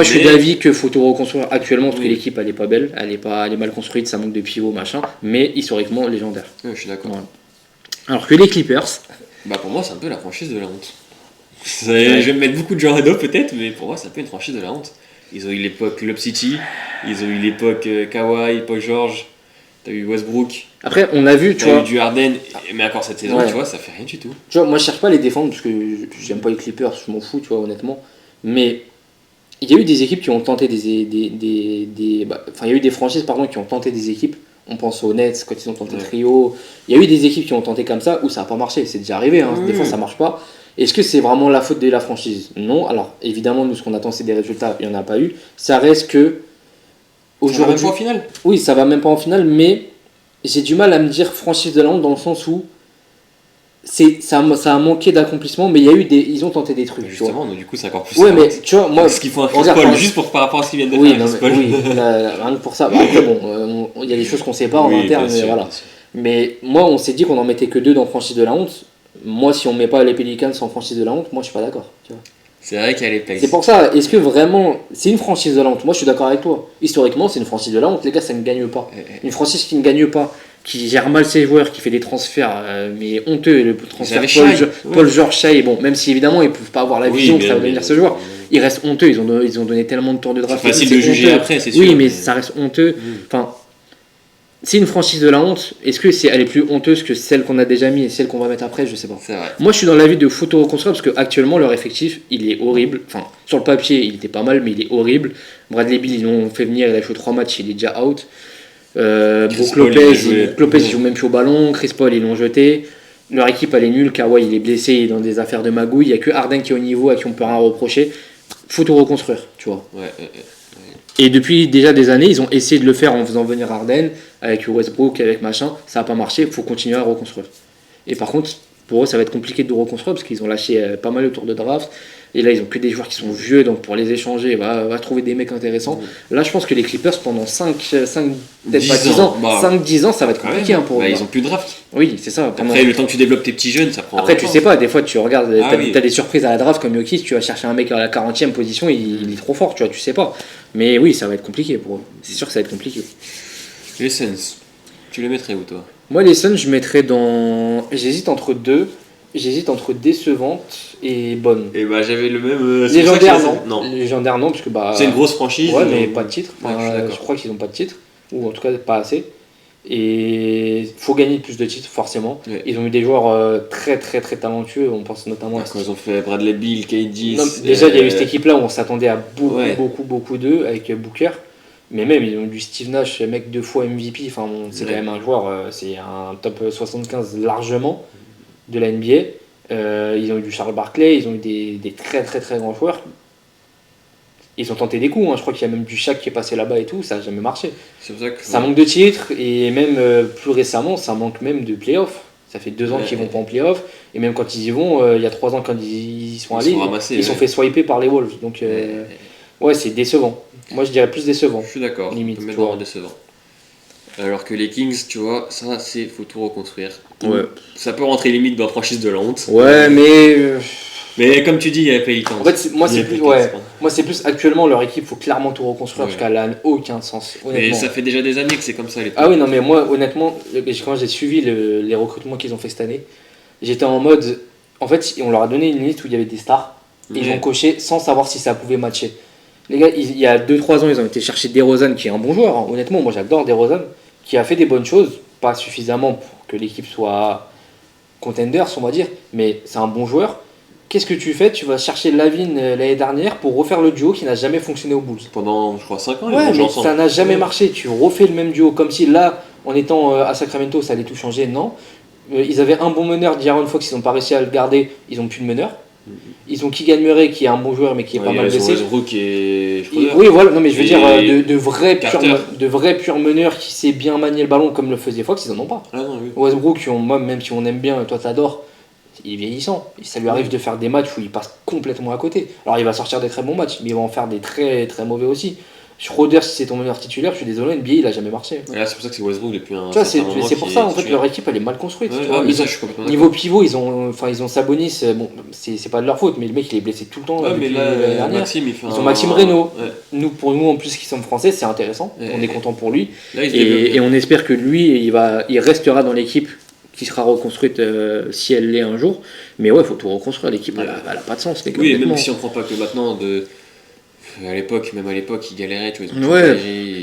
suis d'avis que faut tout reconstruire actuellement parce que l'équipe elle est pas belle, elle est mal construite, ça manque de pivot machin, mais historiquement légendaire. Ouais, je suis d'accord. Voilà. Alors que les Clippers, pour moi c'est un peu la franchise de la honte. Je vais me mettre beaucoup de gens à dos peut-être, mais pour moi c'est un peu une franchise de la honte. Ils ont eu l'époque Lob City, ils ont eu l'époque Kawhi, Paul George. T'as eu Westbrook. Après, on a vu, tu vois. T'as eu du Harden, mais encore cette saison, tu vois, ça fait rien du tout. Tu vois, moi je cherche pas à les défendre parce que j'aime pas les Clippers, je m'en fous, tu vois, honnêtement. Mais il y a eu des équipes qui ont tenté il y a eu des franchises, qui ont tenté des équipes. On pense aux Nets quand ils ont tenté Trio. Il y a eu des équipes qui ont tenté comme ça où ça n'a pas marché. C'est déjà arrivé, hein. Des fois ça marche pas. Est-ce que c'est vraiment la faute de la franchise ? Non. Alors, évidemment, nous, ce qu'on attend, c'est des résultats. Il n'y en a pas eu. Ça reste que. Ça va même pas en finale. Oui, ça va même pas en finale, mais j'ai du mal à me dire franchise de la honte dans le sens où ça a manqué d'accomplissement, mais ils ont tenté des trucs. Justement, donc du coup, c'est encore plus. Ouais, mais tu vois, moi. Parce qu'il faut un Chris Paul, juste par rapport à ce qu'ils viennent de faire. Rien que pour ça. Après, il y a des choses qu'on sait pas en interne, mais voilà. Mais moi, on s'est dit qu'on en mettait que 2 dans franchise de la honte. Moi, si on met pas les Pelicans en franchise de la honte, moi, je suis pas d'accord. Tu vois. C'est vrai qu'elle est place. C'est pour ça, est-ce que vraiment c'est une franchise de la honte ? Moi je suis d'accord avec toi. Historiquement, c'est une franchise de la honte, les gars, ça ne gagne pas. Une franchise qui ne gagne pas, qui gère mal ses joueurs, qui fait des transferts mais honteux, le transfert Paul George Shai, même si évidemment ils ne peuvent pas avoir la vision que ça va devenir ce joueur, il reste honteux, ils ont donné tellement de tours de draft. C'est facile de juger après, c'est sûr. Oui, mais ça reste honteux. Enfin, c'est une franchise de la honte. Est-ce que elle est plus honteuse que celle qu'on a déjà mis et celle qu'on va mettre après ? Je sais pas. C'est vrai. Moi, je suis dans l'avis de photo reconstruire parce qu'actuellement, leur effectif, il est horrible. Enfin, sur le papier, il était pas mal, mais il est horrible. Bradley Beal, ils l'ont fait venir, il a joué 3 matchs, il est déjà out. Brook Lopez, il joue même plus au ballon. Chris Paul, ils l'ont jeté. Leur équipe, elle est nulle. Kawhi, il est blessé, il est dans des affaires de magouille. Il n'y a que Harden qui est au niveau, à qui on peut rien reprocher. Photo reconstruire, tu vois. Et depuis déjà des années, ils ont essayé de le faire en faisant venir Harden, avec Westbrook, avec machin. Ça n'a pas marché, il faut continuer à reconstruire. Et par contre, pour eux, ça va être compliqué de reconstruire parce qu'ils ont lâché pas mal de tours de draft. Et là, ils ont que des joueurs qui sont vieux, donc pour les échanger, va trouver des mecs intéressants. Là, je pense que les Clippers, pendant 5-10 ans, ça va être compliqué pour eux. Ils ont plus de draft. Oui, c'est ça. Après, le temps que tu développes tes petits jeunes, ça prend. Après, tu sais pas, des fois, tu regardes, t'as des surprises à la draft comme Jokic, tu vas chercher un mec à la 40e position, il est trop fort, tu sais pas. Mais oui, ça va être compliqué pour eux. C'est sûr que ça va être compliqué. Les Suns, tu les mettrais où, toi ? Moi, les Suns, je mettrais dans. J'hésite entre décevante et bonne. Et j'avais le même. Légendaire, non. Légendaire, non, parce que c'est une grosse franchise. Ouais, mais pas de titre. Je crois qu'ils n'ont pas de titre, ou en tout cas pas assez. Et faut gagner plus de titres, forcément. Ouais. Ils ont eu des joueurs très très très talentueux. On pense notamment à. Quand ils ont fait Bradley Beal, KD. Déjà, il y a eu cette équipe-là où on s'attendait à beaucoup d'eux avec Booker. Mais même, ils ont eu du Steve Nash, mec 2 fois MVP. Enfin, c'est quand même un joueur, c'est un top 75 largement de la NBA. Ils ont eu du Charles Barkley, ils ont eu des très très très grands joueurs. Ils ont tenté des coups, je crois qu'il y a même du Shaq qui est passé là-bas et tout, ça n'a jamais marché. C'est pour ça que, ça manque de titres et même plus récemment, ça manque même de playoffs. Ça fait 2 ans qu'ils vont pas en playoffs et même quand ils y vont, il y a 3 ans quand ils sont allés, ils sont fait swiper par les Wolves. Donc c'est décevant. Moi je dirais plus décevant. Je suis d'accord, limite, je peux décevant. Alors que les Kings, tu vois, ça faut tout reconstruire. Ouais. Ça peut rentrer limite dans la franchise de la honte. Ouais, mais Mais comme tu dis, il n'y avait pas Pelicans. En fait, moi, c'est plus actuellement leur équipe, il faut clairement tout reconstruire parce qu'elle n'a aucun sens. Honnêtement. Mais ça fait déjà des années que c'est comme ça. Ah oui, non, mais moi, honnêtement, quand j'ai suivi les recrutements qu'ils ont fait cette année, j'étais en mode. En fait, on leur a donné une liste où il y avait des stars et ils ont coché sans savoir si ça pouvait matcher. Les gars, il y a 2-3 ans, ils ont été chercher DeRozan, qui est un bon joueur. Hein. Honnêtement, moi j'adore DeRozan, qui a fait des bonnes choses, pas suffisamment pour que l'équipe soit contenders, on va dire, mais c'est un bon joueur. Qu'est-ce que tu fais? Tu vas chercher Lavine l'année dernière pour refaire le duo qui n'a jamais fonctionné aux Bulls. Pendant, je crois, 5 ans, ouais, mais ça n'a jamais marché. Tu refais le même duo, comme si là, en étant à Sacramento, ça allait tout changer. Non. Ils avaient un bon meneur, D'Aaron Fox, ils n'ont pas réussi à le garder, ils n'ont plus de meneur. Ils ont Keegan Murray qui est un bon joueur mais qui est pas mal blessé. Westbrook et oui, voilà, non mais je veux dire de vrais purs meneurs qui sait bien manier le ballon comme le faisait Fox, ils en ont pas. Ah non, oui. Westbrook, moi même si on aime bien, toi t'adores, il est vieillissant. Ça lui arrive de faire des matchs où il passe complètement à côté. Alors il va sortir des très bons matchs, mais il va en faire des très très mauvais aussi. Schroeder, si c'est ton meneur titulaire, je suis désolé, NBA il a jamais marché. Et là, c'est pour ça que c'est Westbrook depuis un. Tu vois, c'est pour ça en fait leur équipe elle est mal construite. Niveau pivot, ils ont Sabonis, bon, c'est pas de leur faute, mais le mec il est blessé tout le temps. Ouais, mais là, Maxime, il fait ils ont Maxime Reynaud. Pour nous en plus qui sommes français, c'est intéressant. On est content pour lui. Là, et on espère que lui, il restera dans l'équipe qui sera reconstruite si elle l'est un jour. Mais ouais, il faut tout reconstruire. L'équipe, elle a pas de sens. Les gars, oui, même si on prend pas que maintenant même à l'époque, ils galéraient, tu vois. Tu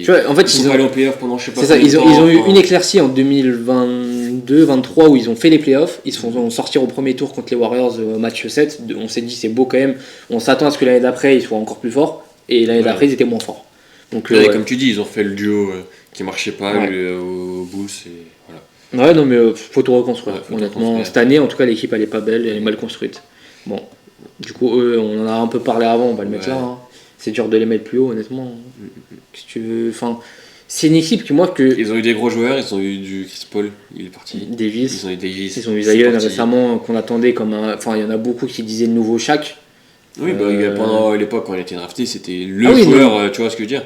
vois, en fait, ils sont allés en playoff pendant je sais pas. C'est ça, ils ont eu une éclaircie en 2022-23 où ils ont fait les playoffs. Ils se font sortir au premier tour contre les Warriors match 7. On s'est dit, c'est beau quand même. On s'attend à ce que l'année d'après, ils soient encore plus forts. Et l'année d'après, ils étaient moins forts. Donc, comme tu dis, ils ont fait le duo qui marchait pas aux Bulls. Et voilà. Ouais, non, mais faut tout reconstruire. Honnêtement, cette année, en tout cas, l'équipe, elle est pas belle, elle est mal construite. Bon, du coup, on en a un peu parlé avant, on va le mettre là. Hein. C'est dur de les mettre plus haut, honnêtement. Si tu veux, c'est une équipe qui, moi, que. Ils ont eu des gros joueurs, ils ont eu du Chris Paul, il est parti. Davis. Ils ont eu Davis. Ils ont eu Zion récemment, qu'on attendait comme un. Enfin, il y en a beaucoup qui disaient le nouveau Shaq. Oui, pendant l'époque, quand il a été drafté, c'était le joueur, tu vois ce que je veux dire.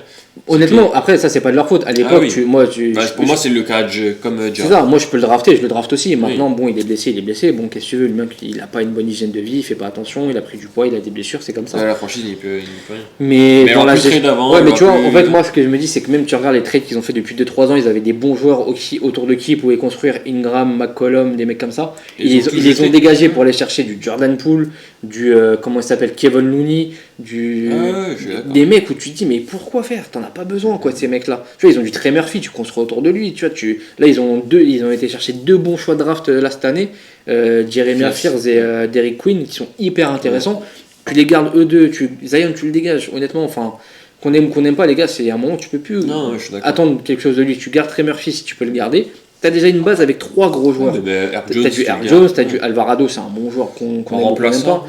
Honnêtement, après, ça, c'est pas de leur faute. À l'époque, moi, c'est le cas comme John. C'est ça, moi, je peux le drafter, je le draft aussi. Maintenant, bon, il est blessé. Bon, qu'est-ce que tu veux, le mec, il a pas une bonne hygiène de vie, il fait pas attention, il a pris du poids, il a des blessures, c'est comme ça. Ouais, la franchise, il peut rien. Mais dans la gestion d'avant. Ouais, mais tu vois, en fait, moi, ce que je me dis, c'est que même tu regardes les trades qu'ils ont fait depuis 2-3 ans, ils avaient des bons joueurs autour de qui ils pouvaient construire Ingram, McCollum, des mecs comme ça. Ils les ont dégagés pour aller chercher du Jordan Poole, du comment il s'appelle, Kevin Looney, des mecs où tu te dis mais pourquoi faire, t'en as pas besoin quoi de ces mecs là, tu vois. Ils ont du Trey Murphy, tu construis autour de lui, tu vois. Là ils ont été chercher 2 bons choix de draft là cette année, Jeremy Fears et Derrick Quinn, qui sont hyper intéressants. Tu les gardes eux deux, Zion tu le dégages, honnêtement. Enfin, qu'on aime ou qu'on n'aime pas, les gars, c'est un moment où tu peux plus attendre quelque chose de lui. Tu gardes Trey Murphy si tu peux le garder. T'as déjà une base avec 3 gros joueurs. T'as du Herb Jones, t'as du Alvarado, c'est un bon joueur qu'on aime ou qu'on n'aime pas.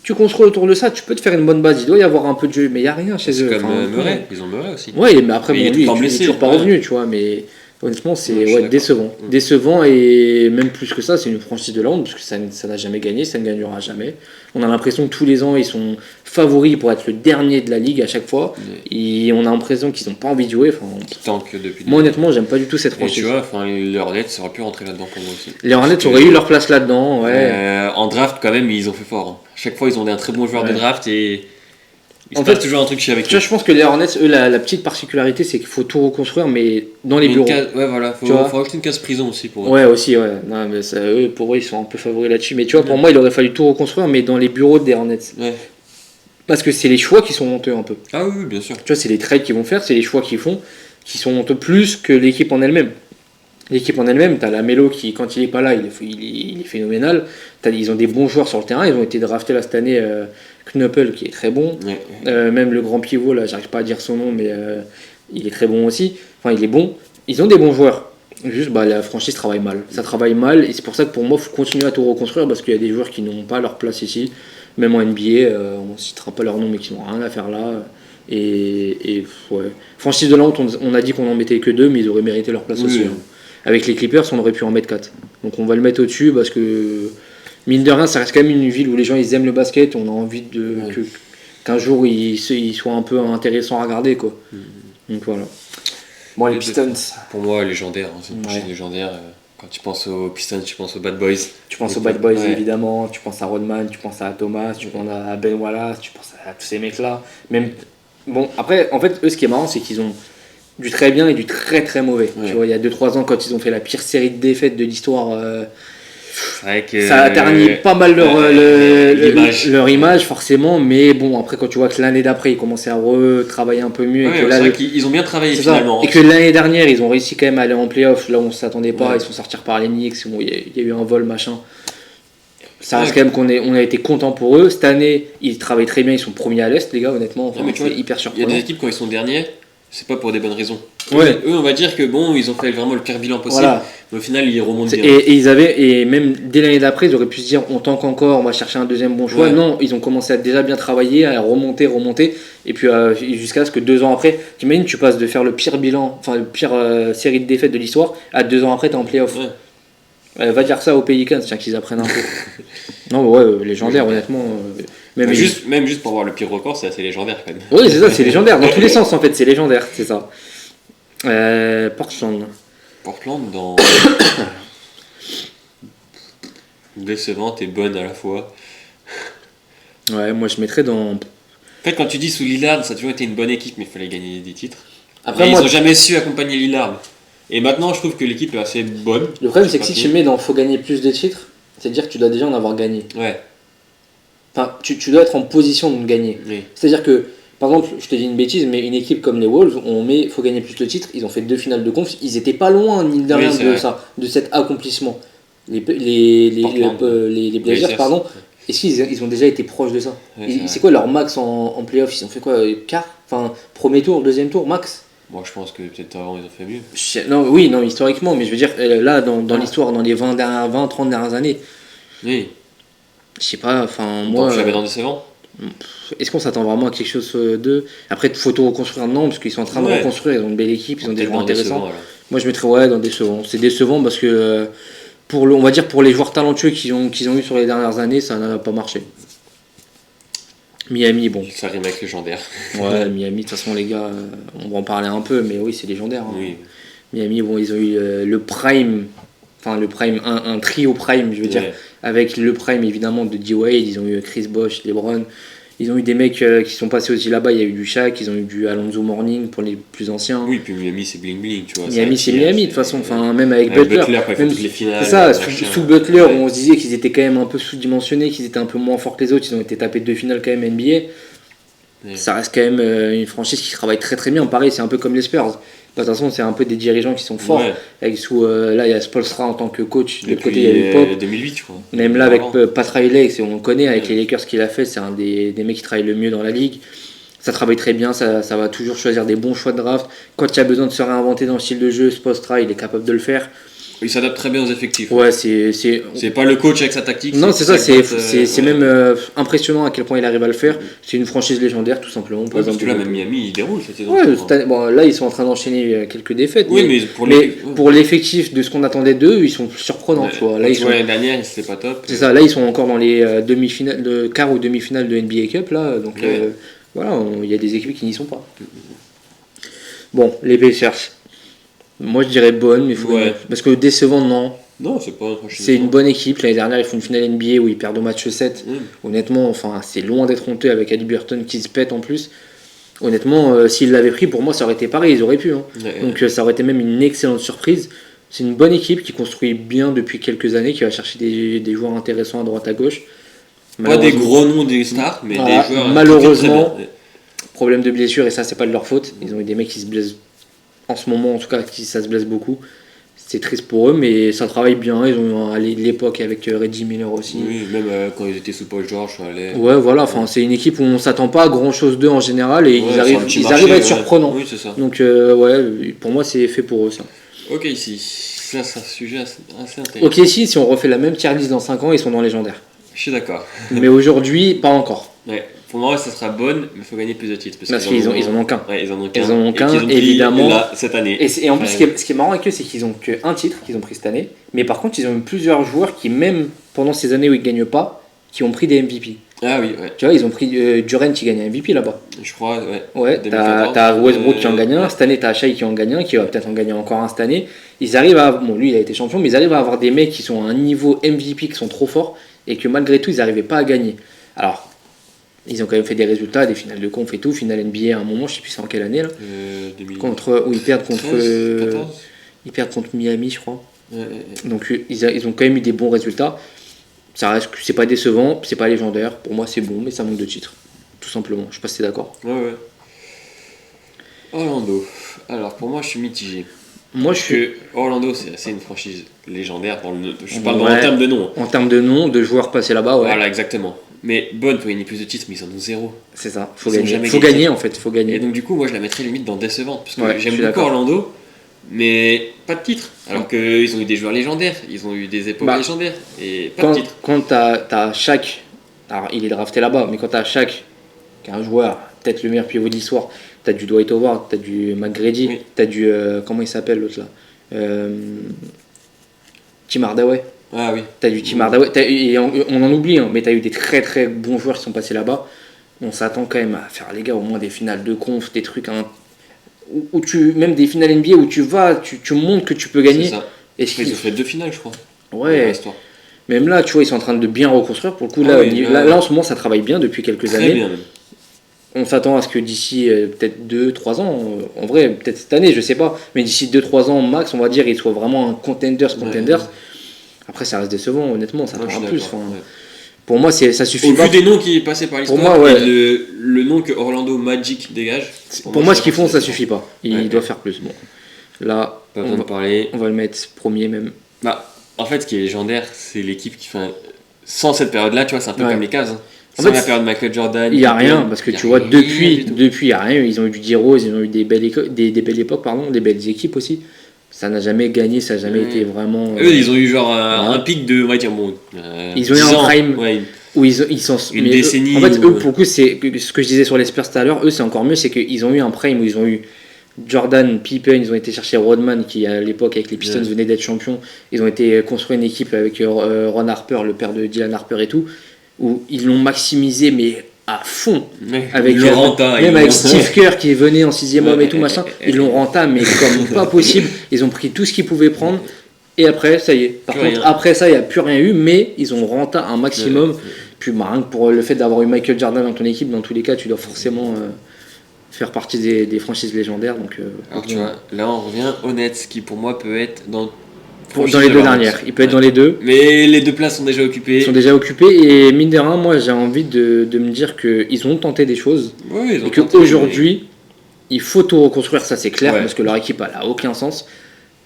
Tu construis autour de ça, tu peux te faire une bonne base. Il doit y avoir un peu de jeu, mais il n'y a rien chez eux. C'est comme Murray, ils ont Murray aussi. Ouais, mais après, lui, il est toujours pas revenu, tu vois. Mais honnêtement, c'est décevant. Décevant, et même plus que ça, c'est une franchise de la honte, parce que ça n'a jamais gagné, ça ne gagnera jamais. On a l'impression que tous les ans, ils sont favoris pour être le dernier de la ligue à chaque fois. Et on a l'impression qu'ils n'ont pas envie de jouer. Moi, honnêtement, j'aime pas du tout cette franchise. Et tu vois, les Hornets auraient pu rentrer là-dedans pour moi aussi. Les Hornets auraient eu leur place là-dedans, ouais. En draft, quand même, ils ont fait fort. Chaque fois, ils ont un très bon joueur de draft et il se passe toujours un truc chez avec eux. Je pense que les Hornets, eux, la petite particularité, c'est qu'il faut tout reconstruire, mais dans les bureaux. Faut ajouter une case prison aussi pour eux. Ouais, aussi, ouais. Non, mais pour eux, ils sont un peu favoris là-dessus. Mais tu vois, pour moi, il aurait fallu tout reconstruire, mais dans les bureaux des Hornets. Ouais. Parce que c'est les choix qui sont honteux un peu. Ah oui, bien sûr. Tu vois, c'est les trades qu'ils vont faire, c'est les choix qu'ils font, qui sont honteux plus que l'équipe en elle-même. L'équipe en elle-même, t'as la Melo qui, quand il est pas là, il est phénoménal. Ils ont des bons joueurs sur le terrain, ils ont été draftés là cette année. Knuppel qui est très bon. Même le grand pivot, là, j'arrive pas à dire son nom, mais il est très bon aussi. Enfin, il est bon. Ils ont des bons joueurs. Juste, la franchise travaille mal. Ça travaille mal, et c'est pour ça que pour moi, il faut continuer à tout reconstruire, parce qu'il y a des joueurs qui n'ont pas leur place ici. Même en NBA, on citera pas leur nom, mais qui n'ont rien à faire là. Et ouais. Franchise de la honte, on a dit qu'on en mettait que 2, mais ils auraient mérité leur place aussi. Hein. Avec les Clippers, on aurait pu en mettre 4. Donc on va le mettre au-dessus, parce que mine de rien, ça reste quand même une ville où les gens ils aiment le basket. On a envie qu'un jour il soit un peu intéressant à regarder, quoi. Donc voilà. Bon, les Pistons. Pour moi, légendaire. C'est une franchise légendaire. Quand tu penses aux Pistons, tu penses aux Bad Boys. Tu penses aux Bad Boys, évidemment. Tu penses à Rodman, tu penses à Thomas, tu penses à Ben Wallace, tu penses à tous ces mecs-là. Même... Bon, après, en fait, eux, ce qui est marrant, c'est qu'ils ont du très bien et du très très mauvais. Tu vois, il y a 2-3 ans, quand ils ont fait la pire série de défaites de l'histoire, c'est vrai que, ça a terni pas mal leur image, forcément. Mais bon, après, quand tu vois que l'année d'après, ils commençaient à retravailler un peu mieux. Et que là, c'est vrai qu'ils ont bien travaillé finalement. Et que l'année dernière, ils ont réussi quand même à aller en playoff. Là, on ne s'attendait pas. Ils sont sortis par les Knicks. Bon, il y a eu un vol, machin. Ça reste quand même on a été content pour eux. Cette année, ils travaillent très bien. Ils sont premiers à l'Est, les gars, honnêtement. Enfin, c'est hyper surprenant. Il y a des équipes, quand ils sont derniers, c'est pas pour des bonnes raisons. Eux, on va dire que bon, ils ont fait vraiment le pire bilan possible. Voilà. Mais au final, ils remontent bien. Et même dès l'année d'après, ils auraient pu se dire on tank encore, on va chercher un deuxième bon choix. Non, ils ont commencé à déjà bien travailler, à remonter. Et puis jusqu'à ce que 2 ans après, t'imagines, tu passes de faire le pire bilan, enfin le pire série de défaites de l'histoire, à 2 ans après, t'es en playoff. Va dire ça aux Pelicans, tiens, qu'ils apprennent un peu. Non, légendaire, honnêtement. Même juste pour avoir le pire record, c'est assez légendaire quand même. Oui, c'est ça, c'est légendaire. Dans tous les sens, en fait, c'est légendaire, c'est ça. Portland dans décevante et bonne à la fois. Ouais, moi je mettrais dans. En fait, quand tu dis sous Lillard, ça a toujours été une bonne équipe, mais il fallait gagner des titres. Après, ils n'ont jamais su accompagner Lillard. Et maintenant, je trouve que l'équipe est assez bonne. Le problème, c'est que si tu mets dans faut gagner plus de titres, c'est-à-dire que tu dois déjà en avoir gagné. Ouais. Enfin, tu dois être en position de gagner. Oui. C'est-à-dire que, par exemple, je te dis une bêtise, mais une équipe comme les Wolves, faut gagner plus de titres. Ils ont fait 2 finales de conf. Ils étaient pas loin, mine de rien, de cet accomplissement. Les Blazers, pardon. Est-ce qu'ils ont déjà été proches de ça? C'est quoi leur max en playoff? Ils ont fait quoi? Quart? Enfin, premier tour, deuxième tour, max? Moi, je pense que peut-être avant, ils ont fait mieux. Non, historiquement, mais je veux dire, là, dans l'histoire, dans les 20-30 dernières années. Oui. Je sais pas, enfin, moi. Tu l'avais dans décevant? Est-ce qu'on s'attend vraiment à quelque chose d'eux? Après, il faut tout reconstruire maintenant, parce qu'ils sont en train de reconstruire, ils ont une belle équipe, ils ont des joueurs intéressants. Moi, je mettrais dans décevant. C'est décevant parce que, on va dire, pour les joueurs talentueux qu'ils ont eu sur les dernières années, ça n'a pas marché. Miami, bon. Ça rime avec légendaire. Ouais, Miami, de toute façon, les gars, on va en parler un peu, mais oui, c'est légendaire. Hein. Oui. Miami, bon, ils ont eu le prime, un trio prime, je veux dire, avec le prime évidemment de D. Wade, ils ont eu Chris Bosh, LeBron. Ils ont eu des mecs qui sont passés aussi là-bas, il y a eu du Shaq, ils ont eu du Alonzo Mourning pour les plus anciens. Oui, puis Miami c'est bling bling, tu vois. Miami c'est Miami de toute façon, même avec Butler. Même toutes les finales. C'est ça, sous Butler, on se disait qu'ils étaient quand même un peu sous-dimensionnés, qu'ils étaient un peu moins forts que les autres, ils ont été tapés de 2 finales quand même NBA. Ça reste quand même une franchise qui travaille très très bien. Pareil, c'est un peu comme les Spurs. De toute façon, c'est un peu des dirigeants qui sont forts. Là, il y a Spoelstra en tant que coach. De l'autre côté, il y a eu Pop. 2008, je crois. Même là, avec Pat Riley, on le connaît, avec les Lakers qu'il a fait, c'est un des mecs qui travaille le mieux dans la ligue. Ça travaille très bien, ça va toujours choisir des bons choix de draft. Quand il y a besoin de se réinventer dans le style de jeu, Spoelstra, il est capable de le faire. Il s'adapte très bien aux effectifs. Ouais, c'est pas le coach avec sa tactique. Non, c'est ça, c'est même impressionnant à quel point il arrive à le faire. C'est une franchise légendaire, tout simplement. Parce que là, même Miami, il déroule cette saison. Bon, là, ils sont en train d'enchaîner quelques défaites. Oui, mais pour l'effectif de ce qu'on attendait d'eux, ils sont surprenants. Tu vois. Là, l'année dernière, c'était pas top. C'est ça, là, ils sont encore dans les demi-finales, quart ou demi-finales de NBA Cup. Là, donc voilà, il y a des équipes qui n'y sont pas. Bon, les Pacers. Moi je dirais bonne, mais parce que décevant, non. Non, c'est pas une franchise. C'est une bonne équipe. L'année dernière, ils font une finale NBA où ils perdent au match 7. Honnêtement, c'est loin d'être honteux avec Haliburton qui se pète en plus. Honnêtement, s'ils l'avaient pris, pour moi, ça aurait été pareil, ils auraient pu. Donc ça aurait été même une excellente surprise. C'est une bonne équipe qui construit bien depuis quelques années, qui va chercher des joueurs intéressants à droite à gauche. Pas des gros noms des stars, mais des joueurs. Malheureusement, problème de blessure, et ça, c'est pas de leur faute. Ils ont eu des mecs qui se blessent. En ce moment, en tout cas, ça se blesse beaucoup. C'est triste pour eux, mais ça travaille bien. Ils ont eu l'époque avec Reggie Miller aussi. Oui, même quand ils étaient sous Paul George, ça allait. Ouais, voilà. C'est une équipe où on s'attend pas à grand chose d'eux en général et ils arrivent à être surprenants. Oui, c'est ça. Donc, pour moi, c'est fait pour eux ça. Ok, ici. Ça, c'est un sujet assez intéressant. Ok, si on refait la même tier list dans 5 ans, ils sont dans légendaire. Je suis d'accord. Mais aujourd'hui, pas encore. Ouais. Pour moi, ça sera bonne, mais il faut gagner plus de titres. Parce qu'ils en ont qu'un. Ouais, ils en ont qu'un, évidemment. Là, cette année. Et en plus, ce qui est marrant avec eux, c'est qu'ils ont qu'un titre qu'ils ont pris cette année. Mais par contre, ils ont eu plusieurs joueurs qui, même pendant ces années où ils ne gagnent pas, qui ont pris des MVP. Ah oui, ouais. Tu vois, ils ont pris Durant qui gagne un MVP là-bas. Je crois, ouais. Ouais, t'as Westbrook qui en gagne un, cette année t'as Shai qui en gagne un, qui va peut-être en gagner encore un cette année. Ils arrivent à. Bon, lui il a été champion, mais ils arrivent à avoir des mecs qui sont à un niveau MVP qui sont trop forts et que malgré tout ils n'arrivaient pas à gagner. Alors, ils ont quand même fait des résultats, des finales de conf et tout, finale NBA à un moment, je sais plus c'est en quelle année là. 2000. Où ils perdent contre. Ils perdent contre Miami, je crois. Ouais. Donc ils ont quand même eu des bons résultats. Ça reste, c'est pas décevant, c'est pas légendaire. Pour moi c'est bon, mais ça manque de titres. Tout simplement. Je sais pas si t'es d'accord. Ouais. Orlando. Alors pour moi je suis mitigé. Orlando c'est une franchise légendaire je parle en termes de nom. En termes de nom, de joueurs passés là-bas, ouais. Voilà, exactement. Mais bonne pour gagner plus de titres, mais ils en ont 0. C'est ça, faut gagner en fait, faut gagner. Et donc du coup moi je la mettrais limite dans décevante, parce que j'aime beaucoup Orlando, mais pas de titre. Alors qu'ils ont eu des joueurs légendaires, ils ont eu des époques légendaires, et pas de titre. Quand t'as Shaq, alors il est drafté là-bas, mais quand t'as Shaq, qui est un joueur, peut-être le meilleur pivot de l'histoire, t'as du Dwight Howard, t'as du McGrady, t'as du. Comment il s'appelle l'autre là Tim Hardaway. Ah oui. T'as du Tim Hardaway, on en oublie, hein, mais t'as eu des très très bons joueurs qui sont passés là-bas. On s'attend quand même à faire, les gars, au moins des finales de conf, des trucs, hein, où même des finales NBA où tu montres que tu peux gagner. C'est ça. Ils ont fait 2 finales, je crois. Ouais. Même là, tu vois, ils sont en train de bien reconstruire. Pour le coup, là, en ce moment, ça travaille bien depuis quelques années. Bien, même. On s'attend à ce que d'ici peut-être 2-3 ans, en vrai, peut-être cette année, je sais pas, mais d'ici 2-3 ans max, on va dire, ils soient vraiment un contenders. Ouais. Après, ça reste décevant, honnêtement, ça attend plus. Pour moi, ça suffit pas. Au vu des noms qui passaient par l'histoire, pour moi, et le nom que Orlando Magic dégage. Pour moi, ce qu'ils font, ça suffit pas. Il doit faire plus. Bon. Là, on va le mettre premier même. En fait, ce qui est légendaire, c'est l'équipe qui fait. Sans cette période-là, tu vois, c'est un peu comme les Cavs. Hein. Sans la période Michael Jordan. Il n'y a rien, parce que tu vois, depuis, il n'y a rien. Ils ont eu du D-Rose, ils ont eu des belles époques, des belles équipes aussi. Ça n'a jamais gagné, ça n'a jamais été vraiment. Eux, ils ont eu genre un pic de. On va dire, bon. Ils ont eu un prime. Où ils sont. Une décennie. En fait, eux, pour le coup, c'est ce que je disais sur les Spurs tout à l'heure, eux, c'est encore mieux, c'est qu'ils ont eu un prime où ils ont eu Jordan, Pippen, ils ont été chercher Rodman, qui à l'époque, avec les Pistons, venait d'être champion. Ils ont été construire une équipe avec Ron Harper, le père de Dylan Harper et tout, où ils l'ont maximisé, mais à fond. Avec Steve Kerr qui venait en 6ème homme et tout, machin. Ils l'ont renta, mais comme pas possible. Ils ont pris tout ce qu'ils pouvaient prendre. Et après, ça y est. Par contre, après ça, il n'y a plus rien eu, mais ils ont renta un maximum. Puis rien que pour le fait d'avoir eu Michael Jordan dans ton équipe, dans tous les cas, tu dois forcément faire partie des franchises légendaires. Donc, alors tu vois, là on revient au Nets, qui pour moi peut être dans les 2 dernières. Il peut être dans les 2. Mais les 2 places sont déjà occupées. Et mine de rien, moi j'ai envie de me dire qu'ils ont tenté des choses. Et qu'aujourd'hui, il faut tout reconstruire, ça c'est clair, parce que leur équipe elle a aucun sens.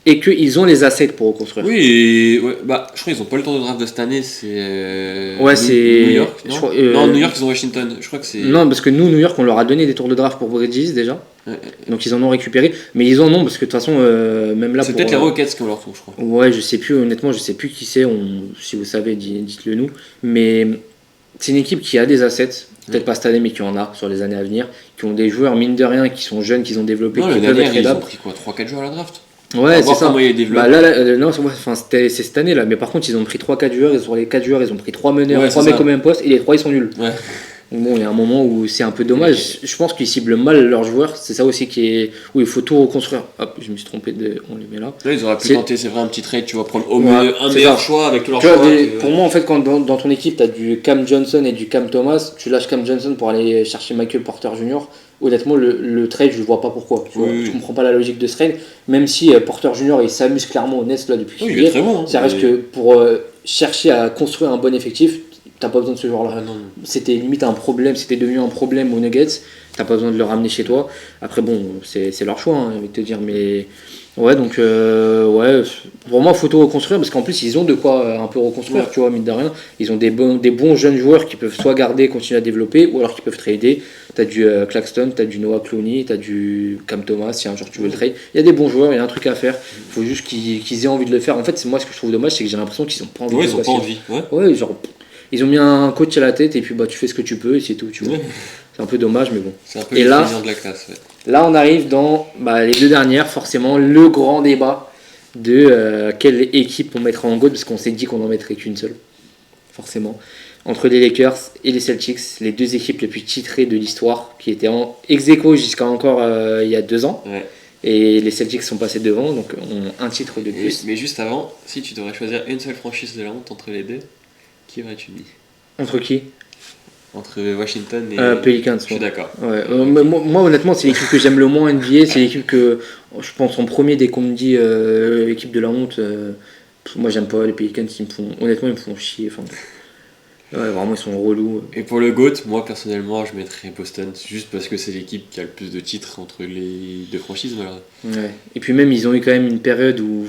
Et qu'ils ont les assets pour reconstruire. Oui, je crois qu'ils n'ont pas le temps de draft de cette année, c'est. C'est. New York, non non, New York, ils ont Washington. Je crois que c'est. Non, parce que New York, on leur a donné des tours de draft pour Bridges déjà. Donc ils en ont récupéré. Mais ils en ont, parce que de toute façon, même là. C'est peut-être les Rockets qui ont leur tour, je crois. Ouais, je sais plus, honnêtement, je sais plus qui c'est. Si vous savez, dites-le nous. Mais c'est une équipe qui a des assets. Peut-être pas cette année, mais qui en a sur les années à venir. Qui ont des joueurs, mine de rien, qui sont jeunes, qui ont développé. Non, qui peuvent être ils ont pris quoi, 3-4 joueurs à la draft. Ouais, c'est ça. Non, c'est cette année là, mais par contre, ils ont pris 3-4 joueurs, sur les 4 joueurs, ils ont pris 3 meneurs, 3 mecs au même poste, et les 3 ils sont nuls. Ouais. Donc bon, il y a un moment où c'est un peu dommage. Je pense qu'ils ciblent mal leurs joueurs, c'est ça aussi où il faut tout reconstruire. Hop, je me suis trompé, on les met là. Là, ils auraient pu tenter, c'est vrai, un petit trade, tu vas prendre au mieux un meilleur choix avec tous leurs choix. Pour moi, en fait, quand dans ton équipe, tu as du Cam Johnson et du Cam Thomas, tu lâches Cam Johnson pour aller chercher Michael Porter Jr. Honnêtement, le trade, je ne vois pas pourquoi. Je comprends pas la logique de ce trade, même si Porter Jr. il s'amuse clairement au Nets là depuis qu'il est très bon. Ça reste que pour chercher à construire un bon effectif, t'as pas besoin de ce joueur-là. C'était limite un problème, c'était devenu un problème aux Nuggets. T'as pas besoin de le ramener chez toi. Après, bon, c'est leur choix, hein, j'ai envie de te dire, mais. Ouais, donc, pour moi, il faut tout reconstruire parce qu'en plus, ils ont de quoi un peu reconstruire, tu vois, mine de rien. Ils ont des bons jeunes joueurs qui peuvent soit garder, continuer à développer, ou alors qui peuvent trader. T'as du Claxton, t'as du Noah Clooney, t'as du Cam Thomas, si un jour tu veux le trade. Il y a des bons joueurs, il y a un truc à faire. Il faut juste qu'ils aient envie de le faire. En fait, c'est moi ce que je trouve dommage, c'est que j'ai l'impression qu'ils ont pas envie de le faire. Ils ont pas envie. Ouais, genre, ils ont mis un coach à la tête et puis tu fais ce que tu peux et c'est tout, tu vois. C'est un peu dommage, mais bon. C'est un peu le plaisir de la classe, Là, on arrive dans les 2 dernières, forcément, le grand débat de quelle équipe on mettra en GOAT, parce qu'on s'est dit qu'on n'en mettrait qu'une seule. forcément. Entre les Lakers et les Celtics, les deux équipes les plus titrées de l'histoire, qui étaient en ex-aequo jusqu'à encore il y a 2 ans. Ouais. Et les Celtics sont passés devant, donc ont un titre de plus. Mais juste avant, si tu devrais choisir une seule franchise de la honte entre les deux, qui aurais-tu mis? Entre qui? Entre Washington et Pelicans. Je suis d'accord. Ouais. Moi, honnêtement, c'est l'équipe que j'aime le moins en NBA. C'est l'équipe que je pense en premier dès qu'on me dit l'équipe de la honte. Moi, j'aime pas les Pelicans. Honnêtement, ils me font chier. Enfin, ouais, vraiment, ils sont relous. Et pour le GOAT, moi personnellement, je mettrais Boston, juste parce que c'est l'équipe qui a le plus de titres entre les deux franchises. Voilà. Ouais. Et puis même, ils ont eu quand même une période où,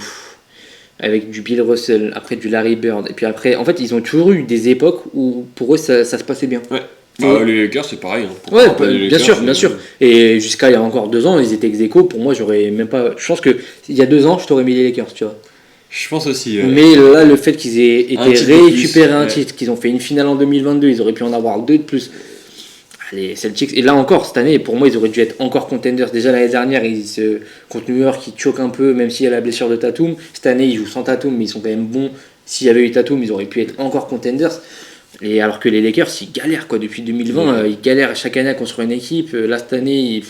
avec du Bill Russell, après du Larry Bird, et puis après, en fait, ils ont toujours eu des époques où pour eux, ça se passait bien. Ouais. Les Lakers, c'est pareil. Hein. Ouais, bien sûr. Et jusqu'à il y a encore 2 ans, ils étaient ex-aequo. Pour moi, j'aurais même pas. Je pense que il y a 2 ans, je t'aurais mis les Lakers, tu vois. Je pense aussi. Mais là, le fait qu'ils aient été récupérés un titre, ouais. qu'ils ont fait une finale en 2022, ils auraient pu en avoir 2 de plus. Les Celtics, et là encore, cette année, pour moi, ils auraient dû être encore contenders. Déjà l'année dernière, contre New York, ils choquent un peu, même s'il y a la blessure de Tatum. Cette année, ils jouent sans Tatum, mais ils sont quand même bons. S'il y avait eu Tatum, ils auraient pu être encore contenders. Et alors que les Lakers, ils galèrent quoi. Depuis 2020, ils galèrent chaque année à construire une équipe. Là, cette année,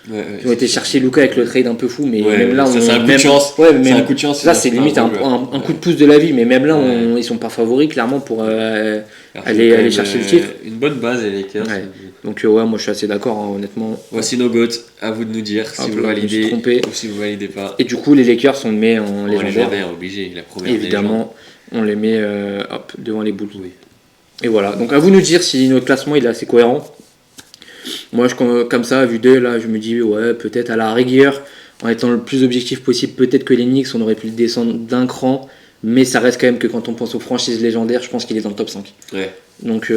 ils ont été chercher Luka avec le trade un peu fou, mais même là, c'est un coup de chance. Ouais, c'est un coup de chance. Là, c'est limite un coup de pouce de la vie, mais même là, ils sont pas favoris clairement pour aller chercher le titre. Une bonne base, les Lakers. Ouais. Donc, ouais, moi je suis assez d'accord, hein, honnêtement. Voici nos GOAT. À vous de nous dire si vous validez ou si vous validez pas. Et du coup, les Lakers, on le met en légendaire. Obligé, la première. Évidemment, on les met devant les Bulls. Oui. Et voilà. Donc, à vous de nous dire si notre classement il est assez cohérent. Moi, comme ça, vu d'eux, là, je me dis, ouais, peut-être à la rigueur, en étant le plus objectif possible, peut-être que les Knicks, on aurait pu le descendre d'un cran, mais ça reste quand même que quand on pense aux franchises légendaires, je pense qu'il est dans le top 5. Ouais. Donc,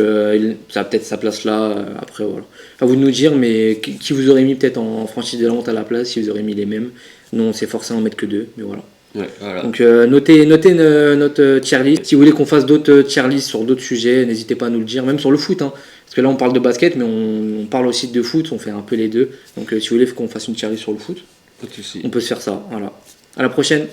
ça a peut-être sa place là, après, voilà. À vous de nous dire, mais qui vous aurait mis peut-être en franchise de la honte à la place, si vous aurez mis les mêmes. Nous, on s'est forcé à en mettre que 2, mais voilà. Ouais, voilà. Donc notez notre tier list. Si vous voulez qu'on fasse d'autres tier lists sur d'autres sujets, n'hésitez pas à nous le dire, même sur le foot. Hein. Parce que là on parle de basket, mais on parle aussi de foot, on fait un peu les deux. Donc si vous voulez qu'on fasse une tier list sur le foot, Pas de soucis. on peut se faire ça. Voilà. À la prochaine.